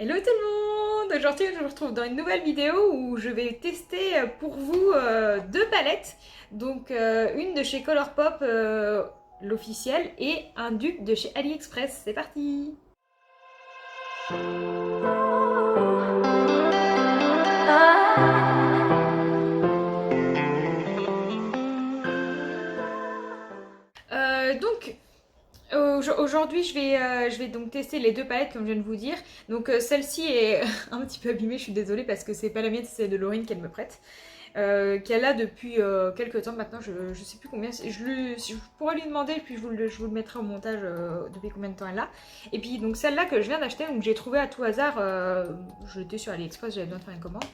Hello tout le monde! Aujourd'hui, je vous retrouve dans une nouvelle vidéo où je vais tester pour vous deux palettes. Donc, une de chez Colourpop, l'officiel, et un dupe de chez AliExpress. C'est parti! Donc, aujourd'hui, je vais donc tester les deux palettes comme je viens de vous dire. Donc, celle-ci est un petit peu abîmée, je suis désolée parce que c'est pas la mienne, c'est celle de Laurine qu'elle me prête. Qu'elle a depuis quelques temps maintenant, je sais plus combien. Je pourrais lui demander et puis je vous le mettrai au montage depuis combien de temps elle a. Et puis donc celle-là que je viens d'acheter, donc j'ai trouvé à tout hasard, je l'étais sur AliExpress, j'avais besoin de faire une commande.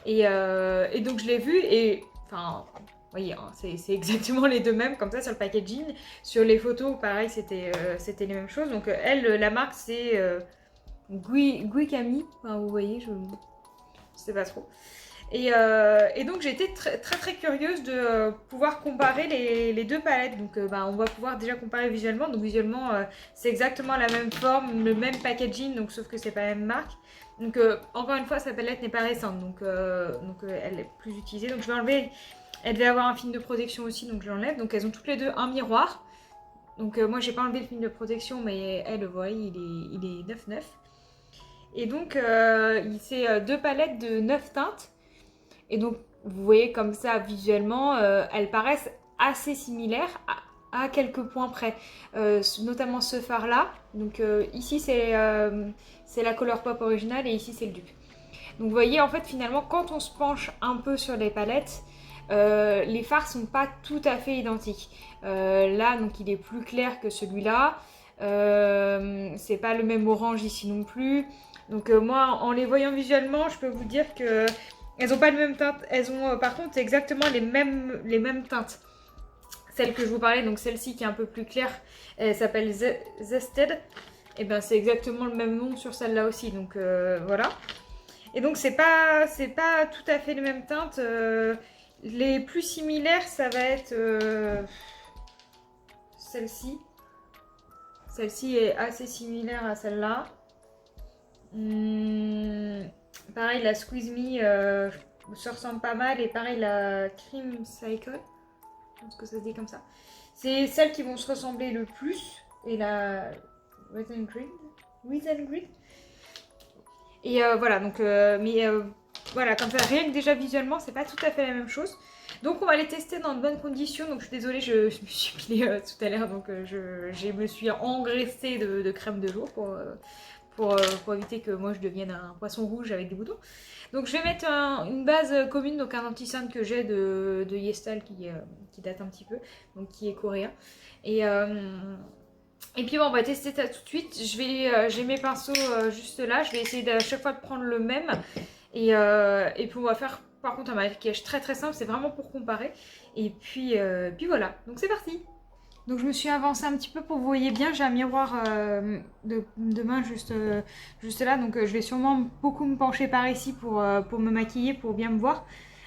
Et donc je l'ai vue et enfin. Vous voyez, hein, c'est exactement les deux mêmes, comme ça sur le packaging. Sur les photos, pareil, c'était les mêmes choses. Donc elle, la marque, c'est Guicami. Enfin, vous voyez, je sais pas trop. Et donc j'ai été très curieuse de pouvoir comparer les deux palettes. Donc on va pouvoir déjà comparer visuellement. Donc visuellement c'est exactement la même forme, le même packaging, donc sauf que c'est pas la même marque. Donc encore une fois, sa palette n'est pas récente, donc elle est plus utilisée. Donc je vais enlever, elle devait avoir un film de protection aussi, donc je l'enlève. Donc elles ont toutes les deux un miroir. Donc moi j'ai pas enlevé le film de protection, mais elle, vous voyez, il est 9,9. Et donc c'est deux palettes de 9 teintes. Et donc, vous voyez comme ça visuellement, elles paraissent assez similaires à quelques points près. Notamment ce phare-là. Donc ici, c'est la Colourpop originale et ici, c'est le dupe. Donc vous voyez, en fait, finalement, quand on se penche un peu sur les palettes, les phares sont pas tout à fait identiques. Là, donc, il est plus clair que celui-là. C'est pas le même orange ici non plus. Donc moi, en les voyant visuellement, je peux vous dire que elles n'ont pas le même teinte. Elles ont par contre exactement les mêmes teintes. Celle que je vous parlais, donc celle-ci qui est un peu plus claire, elle s'appelle Zested. Et ben c'est exactement le même nom sur celle-là aussi. Donc voilà. Et donc c'est pas tout à fait les mêmes teintes. Les plus similaires, ça va être celle-ci. Celle-ci est assez similaire à celle-là. Pareil, la Squeeze Me se ressemble pas mal. Et pareil, la Cream Cycle. Je pense que ça se dit comme ça. C'est celles qui vont se ressembler le plus. Et la Red and Green. Red and Green. Et voilà, donc, voilà, comme ça, rien que déjà visuellement, c'est pas tout à fait la même chose. Donc on va les tester dans de bonnes conditions. Donc je suis désolée, je me suis pilée tout à l'heure, donc je me suis engraissée de crème de jour pour éviter que moi je devienne un poisson rouge avec des boutons. Donc je vais mettre une base commune, donc un anti-cerne que j'ai de Yestal qui date un petit peu, donc qui est coréen. Et puis bon, on va tester ça tout de suite. J'ai mes pinceaux juste là. Je vais essayer à chaque fois de prendre le même. Et puis on va faire par contre un maquillage très simple. C'est vraiment pour comparer. Et puis voilà. Donc c'est parti. Donc je me suis avancée un petit peu pour que vous voyez bien. J'ai un miroir de main juste là. Donc je vais sûrement beaucoup me pencher par ici pour me maquiller, pour bien me voir.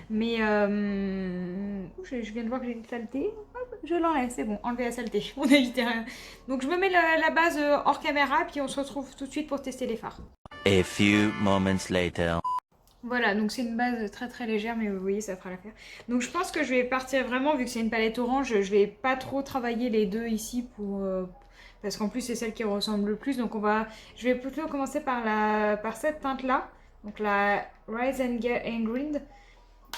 Mais je viens de voir que j'ai une saleté. Hop, je l'enlève, c'est bon, enlever la saleté. On a évité rien. Donc je me mets la base hors caméra, puis on se retrouve tout de suite pour tester les fards. A few moments later. Voilà, donc c'est une base très légère, mais vous voyez, ça fera l'affaire. Donc je pense que je vais partir vraiment, vu que c'est une palette orange, je vais pas trop travailler les deux ici parce qu'en plus c'est celle qui ressemble le plus. Donc je vais plutôt commencer par cette teinte-là, donc la Rise and Grind,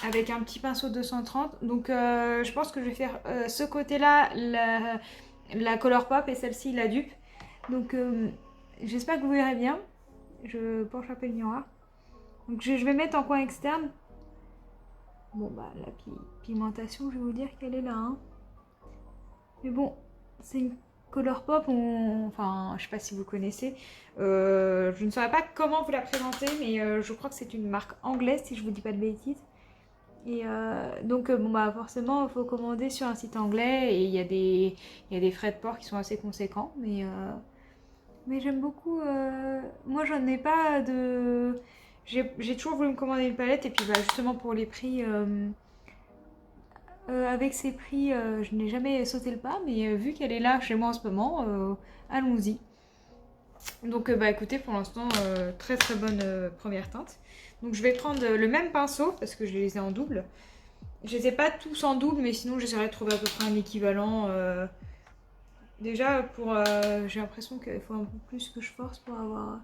avec un petit pinceau 230. Donc je pense que je vais faire ce côté-là, la Colourpop, et celle-ci, la dupe. Donc j'espère que vous verrez bien. Je penche un peu le miroir. Donc je vais mettre en coin externe. Bon bah la pigmentation, je vais vous dire qu'elle est là. Hein. Mais bon, c'est une Colourpop, enfin je sais pas si vous connaissez. Je ne saurais pas comment vous la présenter, mais je crois que c'est une marque anglaise si je vous dis pas de bêtises. Et donc bon bah forcément il faut commander sur un site anglais et il y a des frais de port qui sont assez conséquents, mais j'aime beaucoup. Moi j'en ai pas de. J'ai toujours voulu me commander une palette et puis bah, justement pour les prix, avec ces prix, je n'ai jamais sauté le pas, mais vu qu'elle est là chez moi en ce moment, allons-y. Donc bah écoutez, pour l'instant, très très bonne première teinte. Donc je vais prendre le même pinceau, parce que je les ai en double. Je les ai pas tous en double, mais sinon j'essaierai de trouver à peu près un équivalent. Déjà, pour j'ai l'impression qu'il faut un peu plus que je force pour avoir...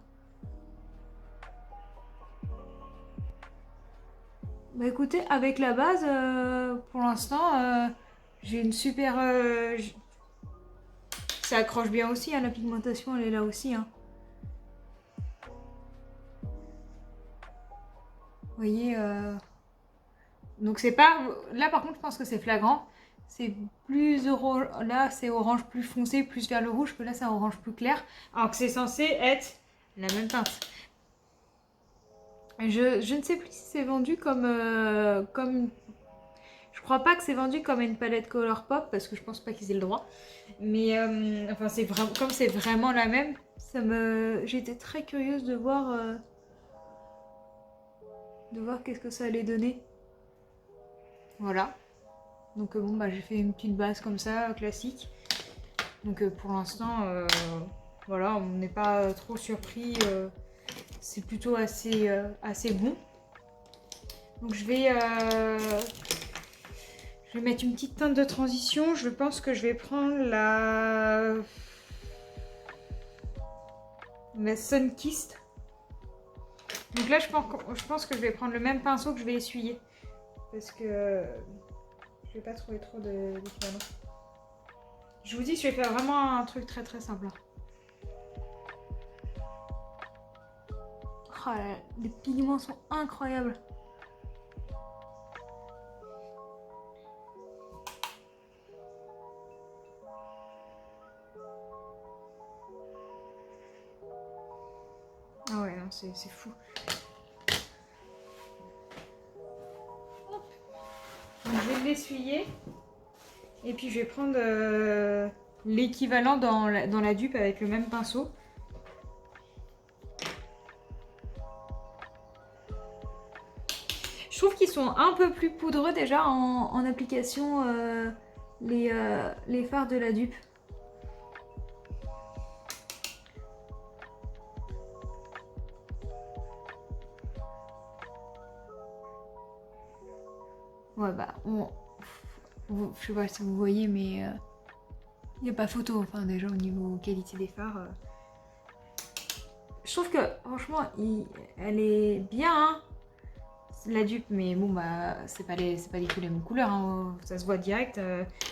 Bah écoutez, avec la base, pour l'instant, j'ai une super... Ça accroche bien aussi, hein, la pigmentation, elle est là aussi. Hein. Vous voyez, donc c'est pas... Là par contre, je pense que c'est flagrant. C'est plus orange... Là, c'est orange plus foncé, plus vers le rouge, que là, c'est un orange plus clair. Alors que c'est censé être la même teinte. Je ne sais plus si c'est vendu comme... Je crois pas que c'est vendu comme une palette Colourpop, parce que je pense pas qu'ils aient le droit. Mais enfin, c'est vraiment... Comme c'est vraiment la même, ça me... J'étais très curieuse de voir... qu'est-ce que ça allait donner. Voilà. Donc bon, bah j'ai fait une petite base comme ça, classique. Donc pour l'instant, voilà, on n'est pas trop surpris. C'est plutôt assez bon. Donc je vais mettre une petite teinte de transition. Je pense que je vais prendre la Sunkissed. Donc là, je pense que je vais prendre le même pinceau que je vais essuyer. Parce que je vais pas trouver trop d'équivalent. Je vous dis, je vais faire vraiment un truc très très simple. Oh, les pigments sont incroyables. Ah ouais, non, c'est fou. Donc, je vais l'essuyer. Et puis je vais prendre l'équivalent dans la dupe avec le même pinceau. Je trouve qu'ils sont un peu plus poudreux déjà en application les fards de la dupe. Ouais bah je sais pas si vous voyez mais il n'y a pas photo enfin déjà au niveau qualité des fards. Je trouve que franchement elle est bien hein, la dupe mais bon bah c'est pas du tout les mêmes couleurs hein, ça se voit direct.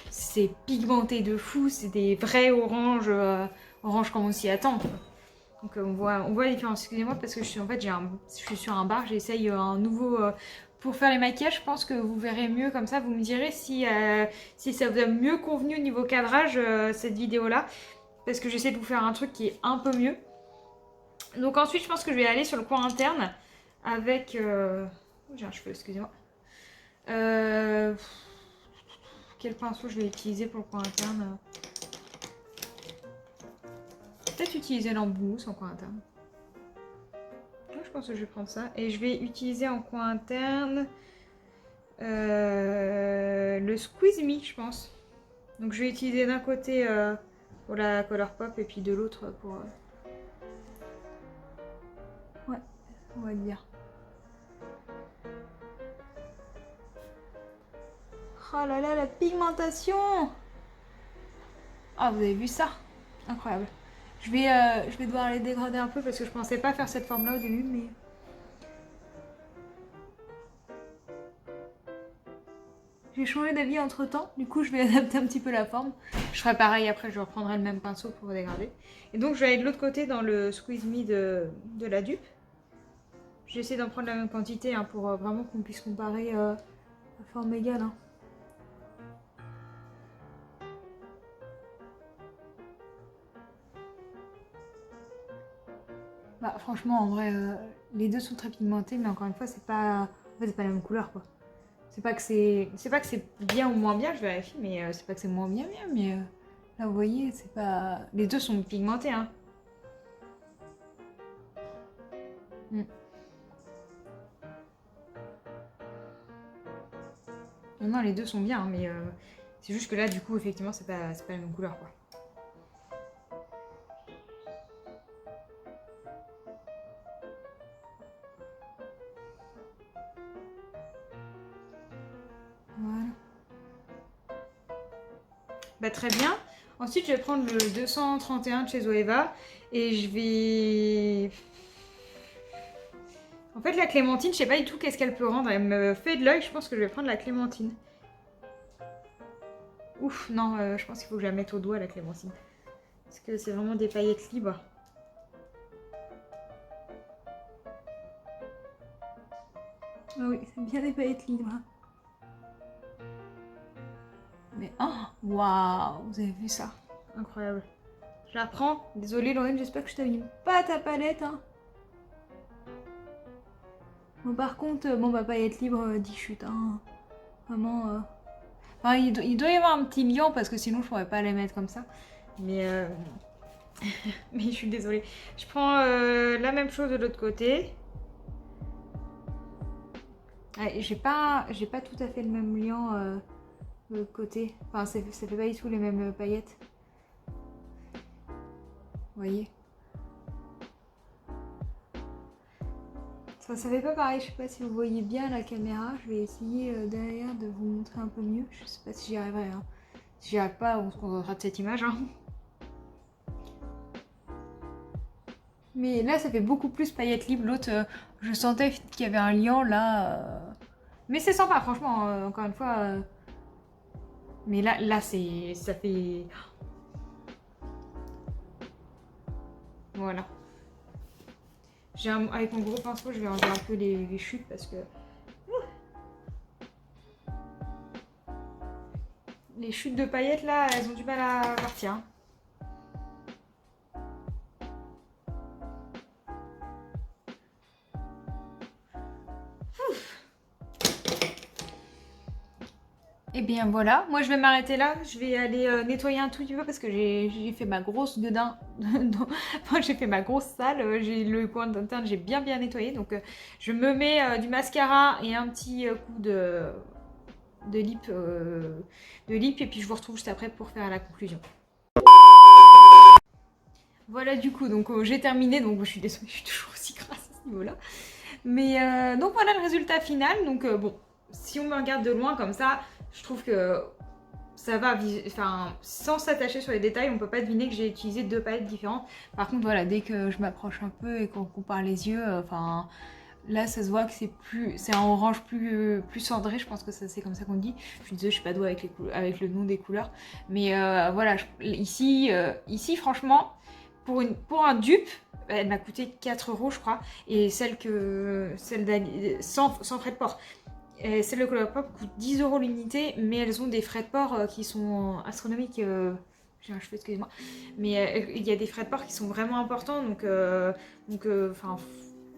C'est pigmenté de fou, c'est des vrais oranges, orange comme on s'y attend. Donc on voit la différence. Excusez-moi parce que je suis sur un bar, j'essaye un nouveau pour faire les maquillages. Je pense que vous verrez mieux comme ça. Vous me direz si ça vous a mieux convenu au niveau cadrage cette vidéo là, parce que j'essaie de vous faire un truc qui est un peu mieux. Donc ensuite je pense que je vais aller sur le coin interne avec j'ai un cheveu, excusez-moi. Quel pinceau je vais utiliser pour le coin interne? Peut-être utiliser l'embout en coin interne. Je pense que je vais prendre ça. Et je vais utiliser en coin interne le Squeeze Me, je pense. Donc je vais utiliser d'un côté pour la Colourpop et puis de l'autre pour... Ouais, on va dire. Oh là là, la pigmentation! Ah, vous avez vu ça? Incroyable. Je vais devoir les dégrader un peu parce que je pensais pas faire cette forme là au début, mais... J'ai changé d'avis entre temps, du coup je vais adapter un petit peu la forme. Je ferai pareil après, je reprendrai le même pinceau pour dégrader. Et donc je vais aller de l'autre côté dans le Squeeze Me de la dupe. J'ai essayé d'en prendre la même quantité hein, pour vraiment qu'on puisse comparer à forme égale. Hein. Bah franchement en vrai les deux sont très pigmentés mais encore une fois c'est pas en fait c'est pas la même couleur quoi. C'est pas que c'est bien ou moins bien, je vérifie mais c'est pas que c'est moins bien mais là vous voyez c'est pas les deux sont pigmentés hein. Non les deux sont bien hein, mais c'est juste que là du coup effectivement c'est pas la même couleur quoi. Bah très bien. Ensuite, je vais prendre le 231 de chez Zoeva et je vais... En fait, la clémentine, je sais pas du tout qu'est-ce qu'elle peut rendre. Elle me fait de l'œil, je pense que je vais prendre la clémentine. Ouf, non, je pense qu'il faut que je la mette au doigt, la clémentine. Parce que c'est vraiment des paillettes libres. Ah oui, c'est bien des paillettes libres. Mais oh, waouh, vous avez vu ça? Incroyable. Je la prends. Désolée Lorraine, j'espère que je t'abîme pas ta palette. Hein. Bon, par contre, bon bah paillettes libres, 10 chutes. Hein. Vraiment... Enfin, il doit y avoir un petit lion parce que sinon je pourrais pas les mettre comme ça. Mais mais je suis désolée. Je prends la même chose de l'autre côté. Ouais, j'ai pas tout à fait le même liant de l'autre côté. Enfin, ça fait pas du tout les mêmes paillettes. Vous voyez? Ça fait pas pareil, je sais pas si vous voyez bien la caméra. Je vais essayer derrière de vous montrer un peu mieux. Je sais pas si j'y arriverai. Hein. Si j'y arrive pas, on se contentera de cette image. Hein. Mais là, ça fait beaucoup plus paillettes libres. L'autre, je sentais qu'il y avait un liant là. Mais c'est sympa, franchement, encore une fois. Mais là ça fait... Voilà. Avec mon gros pinceau, je vais enlever un peu les chutes parce que... Les chutes de paillettes, là, elles ont du mal à partir. Hein. Et bien voilà, moi je vais m'arrêter là, je vais aller nettoyer un tout petit peu parce que j'ai fait ma grosse gueudin, enfin j'ai fait ma grosse salle, j'ai le coin d'interne, j'ai bien nettoyé, donc je me mets du mascara et un petit coup de lip, et puis je vous retrouve juste après pour faire la conclusion. Voilà du coup, donc j'ai terminé, donc je suis désolée, je suis toujours aussi grasse à ce niveau-là. Mais donc voilà le résultat final, donc bon, si on me regarde de loin comme ça, je trouve que ça va, enfin, sans s'attacher sur les détails, on peut pas deviner que j'ai utilisé 2 palettes différentes. Par contre, voilà, dès que je m'approche un peu et qu'on compare les yeux, enfin, là, ça se voit que c'est un orange plus cendré, je pense que c'est comme ça qu'on dit. Je suis désolée, je suis pas douée avec le nom des couleurs. Mais voilà, ici, franchement, pour un dupe, elle m'a coûté 4 €, je crois. Et celle sans frais de port. Celle de Colourpop coûte 10 € l'unité, mais elles ont des frais de port qui sont astronomiques. J'ai un cheveu, excusez-moi. Mais il y a des frais de port qui sont vraiment importants, donc enfin,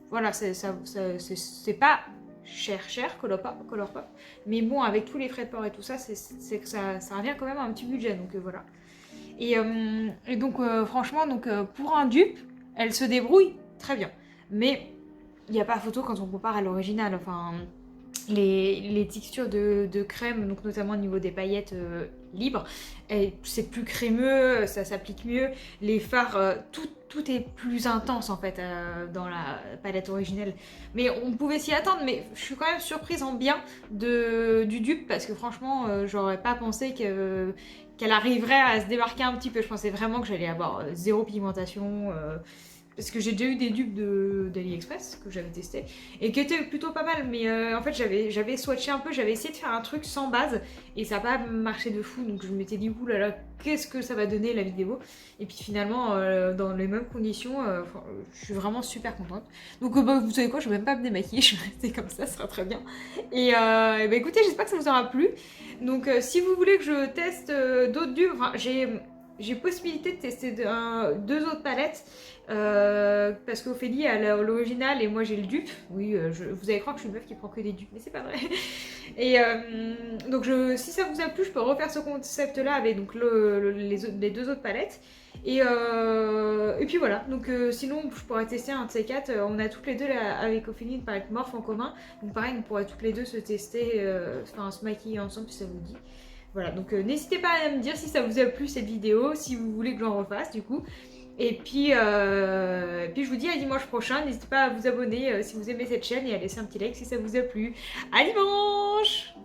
voilà, c'est pas cher Colourpop. Mais bon, avec tous les frais de port et tout ça, c'est que ça revient quand même à un petit budget, donc voilà. Et donc, franchement, pour un dupe, elle se débrouille très bien. Mais il n'y a pas photo quand on compare à l'original, enfin... Les textures de crème, donc notamment au niveau des paillettes libres, c'est plus crémeux, ça s'applique mieux. Les fards, tout est plus intense en fait dans la palette originelle. Mais on pouvait s'y attendre, mais je suis quand même surprise en bien du dupe parce que franchement, j'aurais pas pensé qu'elle arriverait à se démarquer un petit peu. Je pensais vraiment que j'allais avoir zéro pigmentation. Parce que j'ai déjà eu des dupes d'AliExpress que j'avais testé et qui étaient plutôt pas mal, mais en fait j'avais swatché un peu, j'avais essayé de faire un truc sans base et ça n'a pas marché de fou, donc je m'étais dit oulala, qu'est-ce que ça va donner la vidéo. Et puis finalement dans les mêmes conditions, je suis vraiment super contente. Donc bah, vous savez quoi, je vais même pas me démaquiller, je vais rester comme ça sera très bien. Et bah, écoutez, j'espère que ça vous aura plu. Donc si vous voulez que je teste d'autres dupes, enfin, j'ai possibilité de tester 2 autres palettes parce qu'Ophélie a l'original et moi j'ai le dupe. Oui, vous allez croire que je suis une meuf qui prend que des dupes, mais c'est pas vrai. Et donc si ça vous a plu, je peux refaire ce concept là avec donc, les 2 autres palettes. Et puis voilà, donc sinon je pourrais tester un de ces 4. On a toutes les deux là, avec Ophélie une palette Morphe en commun. Donc pareil, on pourrait toutes les deux se tester, enfin se maquiller ensemble si ça vous dit. Voilà, donc n'hésitez pas à me dire si ça vous a plu cette vidéo, si vous voulez que j'en refasse du coup. Et puis je vous dis à dimanche prochain, n'hésitez pas à vous abonner si vous aimez cette chaîne et à laisser un petit like si ça vous a plu. À dimanche!